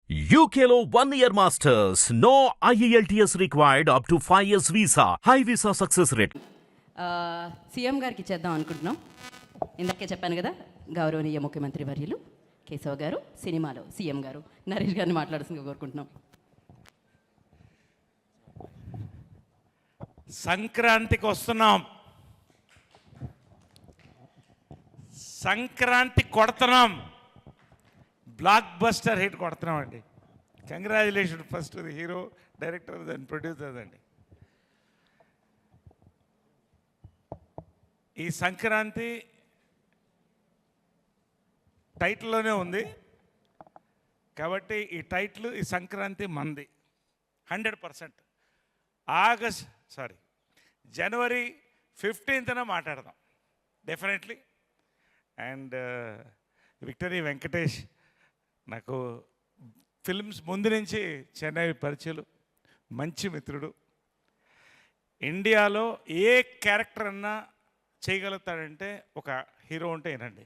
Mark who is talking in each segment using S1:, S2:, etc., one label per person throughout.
S1: UKLO 1 year masters. No IELTS required up to 5 years visa. High visa success rate.
S2: CM గారికి చేద్దాం అనుకుంటున్నాం. ఇందాకే చెప్పాను కదా, గౌరవనీయ ముఖ్యమంత్రి వర్యులు కేశవ గారు సినిమాలో సీఎం గారు నరేష్ గారిని మాట్లాడాల్సిందిగా కోరుకుంటున్నాం.
S3: సంక్రాంతికి వస్తున్నాం, సంక్రాంతి కొడుతున్నాం, బ్లాక్ బస్టర్ హిట్ కొడుతున్నాం అండి. Congratulation first the hero, director and producers అండి. ఈ సంక్రాంతి టైటిల్లోనే ఉంది కాబట్టి ఈ టైటిల్ ఈ సంక్రాంతి మంది 100%. జనవరి 15న మాట్లాడదాం డెఫినెట్లీ. అండ్ విక్టరీ వెంకటేష్ నాకు ఫిల్మ్స్ ముందు నుంచి చెన్నై పరిచయలు, మంచి మిత్రుడు. ఇండియాలో ఏ క్యారెక్టర్ అన్నా చేయగలుగుతాడంటే ఒక హీరో ఉంటే ఏనండి.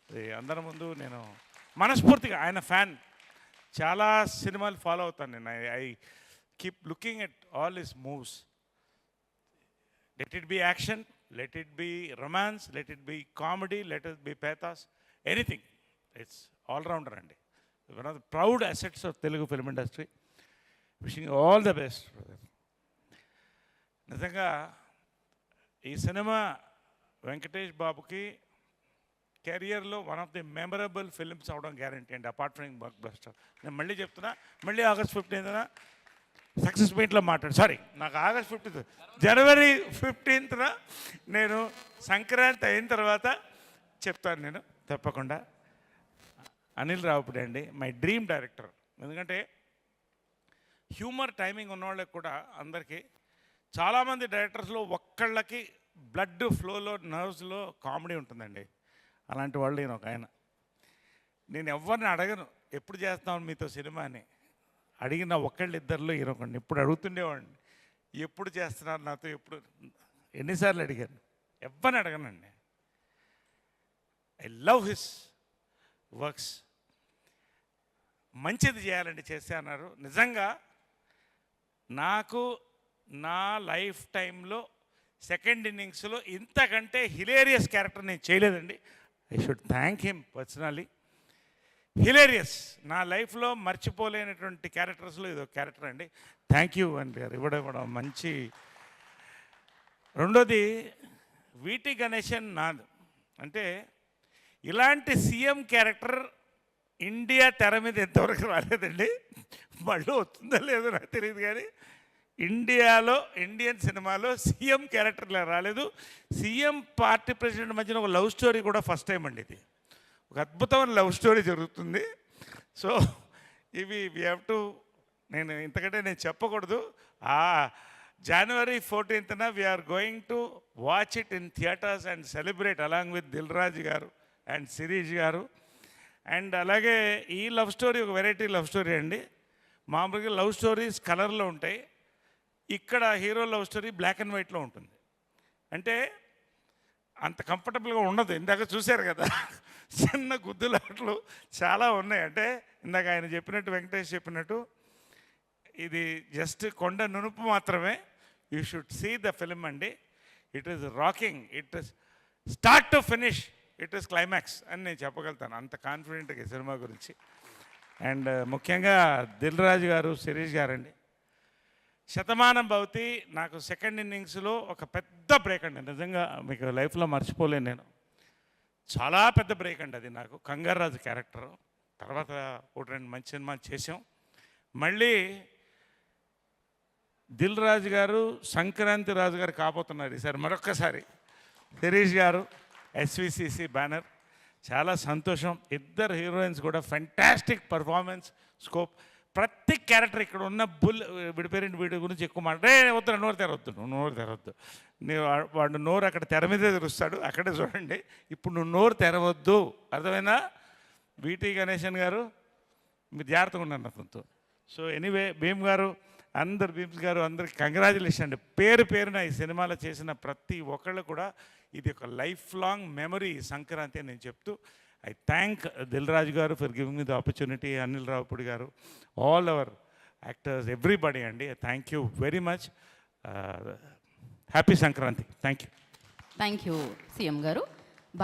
S3: అది అందరి ముందు నేను మనస్ఫూర్తిగా ఆయన ఫ్యాన్, చాలా సినిమాలు ఫాలో అవుతాను నేను. I keep looking at all his moves. Let it be action, let it be romance, let it be comedy, let it be pathos, anything. It's allrounder అండి. One of the proud assets of Telugu film industry. Wishing all the best. నిజంగా ఈ cinema Venkatesh బాబుకి కెరియర్లో one of the memorable films అవడం guarantee అండి, apart from blockbuster. నేను మళ్ళీ చెప్తున్నా, మళ్ళీ ఆగస్ట్ 15న సక్సెస్ మీట్లో నాకు ఆగస్ట్ 15th, జనవరి 15న నేను సంక్రాంతి అయిన తర్వాత చెప్తాను నేను తప్పకుండా. అనిల్ రావుపూడి అండి, మై డ్రీమ్ డైరెక్టర్. ఎందుకంటే హ్యూమర్ టైమింగ్ ఉన్నవాళ్ళకి కూడా అందరికీ, చాలామంది డైరెక్టర్స్లో ఒక్కళ్ళకి బ్లడ్ ఫ్లోలో నర్వ్స్లో కామెడీ ఉంటుందండి. అలాంటి వాళ్ళు నేను ఒక ఆయన. నేను ఎవరిని అడగను ఎప్పుడు చేస్తాను మీతో సినిమా అని. అడిగిన ఒక్కళ్ళు ఇద్దరిలో ఈయనొకండి. ఇప్పుడు అడుగుతుండేవాడిని ఎప్పుడు చేస్తున్నారు నాతో, ఎప్పుడు, ఎన్నిసార్లు అడిగాను. ఎవరిని అడగనండి. I love his works. మంచిది చేయాలండి చేస్తే అన్నారు. నిజంగా నాకు నా లైఫ్ టైంలో సెకండ్ ఇన్నింగ్స్లో ఇంతకంటే హిలేరియస్ క్యారెక్టర్ నేను చేయలేదండి. I should thank him personally. Hilarious, నా లైఫ్లో మర్చిపోలేనటువంటి క్యారెక్టర్స్లో ఇదో క్యారెక్టర్ అండి. థ్యాంక్ యూ అండి గారు, ఇవ్వడం మంచి. రెండోది వీటి గణేశన్ నాథ్. అంటే ఇలాంటి సీఎం క్యారెక్టర్ ఇండియా తెర మీద ఎంతవరకు రాలేదండి. మళ్ళీ వస్తుందో లేదో నాకు తెలియదు, కానీ ఇండియాలో ఇండియన్ సినిమాలో సీఎం క్యారెక్టర్లా రాలేదు. సీఎం పార్టీ ప్రెసిడెంట్ మధ్యన ఒక లవ్ స్టోరీ కూడా ఫస్ట్ టైం అండి. ఇది ఒక అద్భుతమైన లవ్ స్టోరీ జరుగుతుంది. సో ఇవి వీ హ్యావ్ టు, నేను ఇంతకంటే నేను చెప్పకూడదు. జనవరి 14న we're going to watch it in theatres and celebrate along with Dil Raju గారు అండ్ శిరీష్ గారు. అండ్ అలాగే ఈ లవ్ స్టోరీ ఒక వెరైటీ లవ్ స్టోరీ అండి. మామూలుగా లవ్ స్టోరీస్ కలర్లో ఉంటాయి, ఇక్కడ hero love story black and వైట్లో ఉంటుంది. అంటే అంత కంఫర్టబుల్గా ఉండదు. ఇందాక చూశారు కదా, చిన్న గుద్దులాట్లు చాలా ఉన్నాయి. అంటే ఇందాక ఆయన చెప్పినట్టు, వెంకటేష్ చెప్పినట్టు, ఇది జస్ట్ కొండ నునుపు మాత్రమే. You should see the film అండి. It is rocking, it is start to finish, it is climax అని నేను చెప్పగలుగుతాను, అంత కాన్ఫిడెంట్గా ఈ సినిమా గురించి. అండ్ ముఖ్యంగా దిల్ రాజు గారు, శిరీష్ గారండి. శతమానం భవతి నాకు సెకండ్ ఇన్నింగ్స్లో ఒక పెద్ద బ్రేక్ అండి. నిజంగా మీకు లైఫ్లో మర్చిపోలేను నేను. చాలా పెద్ద బ్రేక్ అండి అది నాకు. కంగారాజు క్యారెక్టరు తర్వాత ఒకటి రెండు మంచి సినిమాలు చేసాం. మళ్ళీ దిల్ రాజు గారు సంక్రాంతి రాజు గారు కాబోతున్నారు ఈసారి మరొక్కసారి. శిరీష్ గారు ఎస్విసిసి బ్యానర్, చాలా సంతోషం. ఇద్దరు హీరోయిన్స్ కూడా ఫెంటాస్టిక్ పర్ఫార్మెన్స్, స్కోప్. ప్రతి క్యారెక్టర్ ఇక్కడ ఉన్న విడిపోయిన వీడి గురించి ఎక్కువ వద్దు, నోరు తెరవద్దు. వాడు నోరు అక్కడ తెర మీదే తెరుస్తాడు, అక్కడే చూడండి. ఇప్పుడు నువ్వు నోరు తెరవద్దు, అర్థమైనా? వీటి గణేశన్ గారు మీరు జాగ్రత్తగా ఉన్నారు అతనితో. సో ఎనీవే, భీమ్ గారు, భీమ్స్ గారు, అందరికి కంగ్రాచులేషన్ అండి. పేరున ఈ సినిమాలో చేసిన ప్రతి ఒక్కళ్ళు కూడా ఇది ఒక లైఫ్ లాంగ్ మెమరీ సంక్రాంతి అని నేను చెప్తూ, ఐ థ్యాంక్ దిల్ రాజు గారు for giving me the opportunity, Anil Ravipudi గారు, ఆల్ అవర్ యాక్టర్స్, ఎవ్రీబడి అండి. Thank you very much. Happy Sankranti. Thank you.
S2: Thank you CM గారు.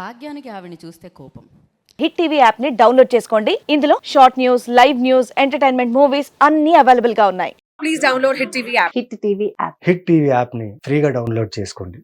S2: భాగ్యానికి ఆవిడని చూస్తే కోపం.
S4: హిట్ టీవీ యాప్ ని డౌన్లోడ్ చేసుకోండి. ఇందులో short news, live news, entertainment movies అన్ని అవైలబుల్ గా ఉన్నాయి.
S5: Please download Hit TV app.
S4: Hit TV app.
S6: Hit TV యాప్ని ఫ్రీగా డౌన్లోడ్ చేసుకోండి.